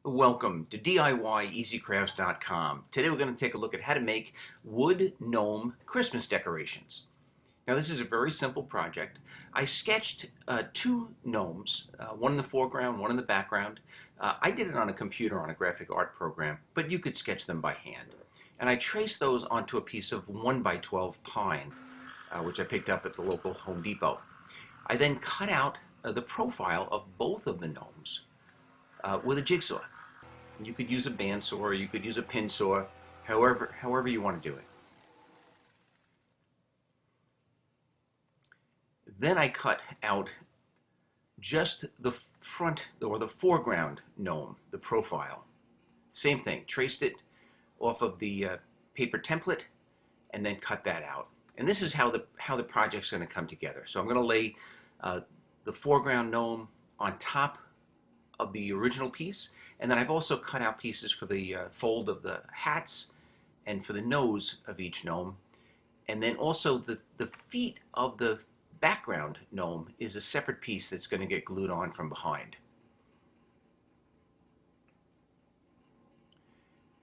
Welcome to DIYEasyCrafts.com. Today we're going to take a look at how to make wood gnome Christmas decorations. Now this is a very simple project. I sketched two gnomes, one in the foreground, one in the background. I did it on a computer on a graphic art program, but you could sketch them by hand. And I traced those onto a piece of 1x12 pine, which I picked up at the local Home Depot. I then cut out the profile of both of the gnomes with a jigsaw. You could use a bandsaw, or you could use a pin saw, however you want to do it. Then I cut out just the front or the foreground gnome, the profile. Same thing, traced it off of the paper template and then cut that out. And this is how the project's going to come together. So I'm going to lay the foreground gnome on top of the original piece, and then I've also cut out pieces for the fold of the hats and for the nose of each gnome. And then also the feet of the background gnome is a separate piece that's going to get glued on from behind.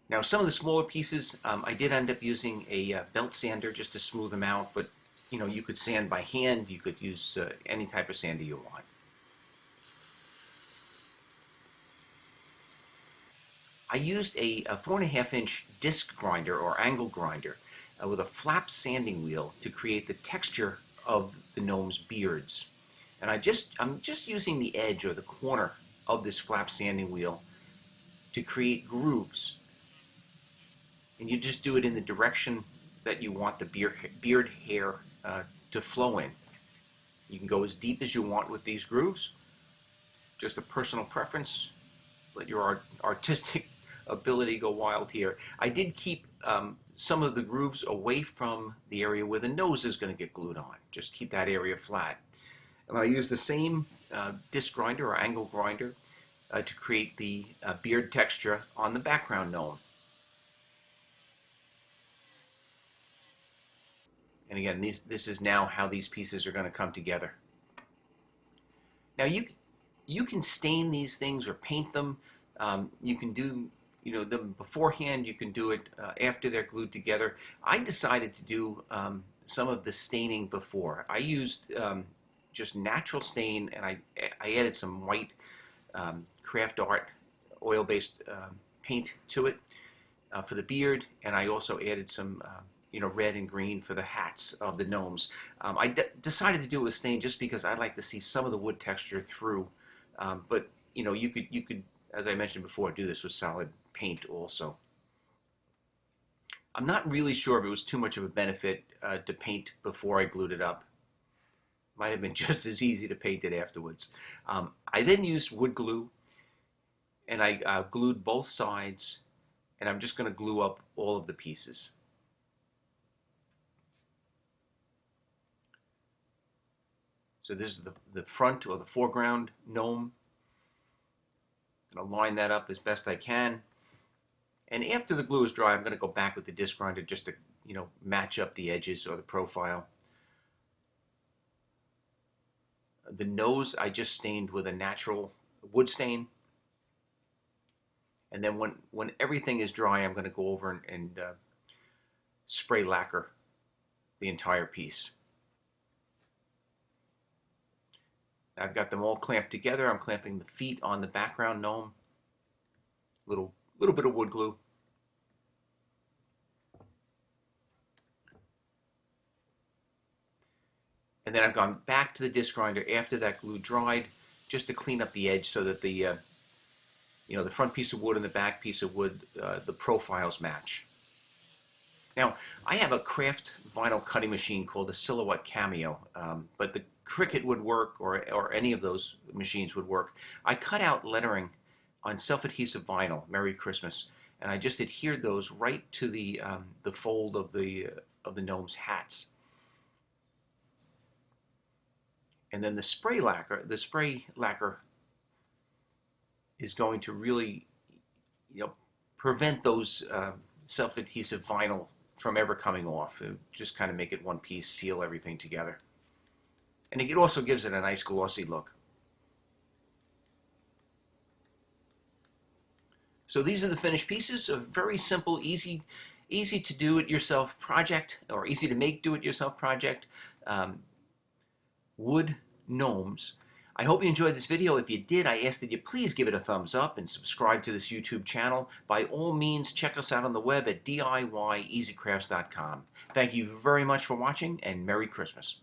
Now some of the smaller pieces, I did end up using a belt sander just to smooth them out, but you could sand by hand, you could use any type of sander you want. I used a 4.5-inch disc grinder or angle grinder with a flap sanding wheel to create the texture of the gnome's beards. And I'm just using the edge or the corner of this flap sanding wheel to create grooves. And you just do it in the direction that you want the beard hair to flow in. You can go as deep as you want with these grooves. Just a personal preference. Let your artistic ability go wild here. I did keep some of the grooves away from the area where the nose is going to get glued on. Just keep that area flat. And I use the same disc grinder or angle grinder to create the beard texture on the background gnome. And again, this is now how these pieces are going to come together. Now you can stain these things or paint them. You can do them beforehand, you can do it after they're glued together. I decided to do some of the staining before. I used just natural stain, and I added some white craft art oil-based paint to it for the beard, and I also added some red and green for the hats of the gnomes. I decided to do it with stain just because I like to see some of the wood texture through, but you could, as I mentioned before, do this with solid paint also. I'm not really sure if it was too much of a benefit to paint before I glued it up. Might have been just as easy to paint it afterwards. I then used wood glue, and I glued both sides, and I'm just going to glue up all of the pieces. So this is the front or the foreground gnome. I'm going to line that up as best I can. And after the glue is dry, I'm going to go back with the disc grinder just to, match up the edges or the profile. The nose I just stained with a natural wood stain. And then when everything is dry, I'm going to go over and spray lacquer the entire piece. I've got them all clamped together. I'm clamping the feet on the background gnome. Little bit of wood glue. And then I've gone back to the disc grinder after that glue dried, just to clean up the edge so that the the front piece of wood and the back piece of wood, the profiles match. Now, I have a craft vinyl cutting machine called a Silhouette Cameo, but the Cricut would work, or any of those machines would work. I cut out lettering on self-adhesive vinyl, Merry Christmas, and I just adhered those right to the fold of the gnome's hats. And then the spray lacquer is going to really, prevent those self-adhesive vinyl from ever coming off. It just kind of make it one piece, seal everything together. And it also gives it a nice glossy look. So these are the finished pieces. A very simple, easy to do it yourself project, or easy to make do it yourself project. Um, Wood gnomes. I hope you enjoyed this video. If you did, I ask that you please give it a thumbs up and subscribe to this YouTube channel. By all means, check us out on the web at DIYEasyCrafts.com. Thank you very much for watching, and Merry Christmas.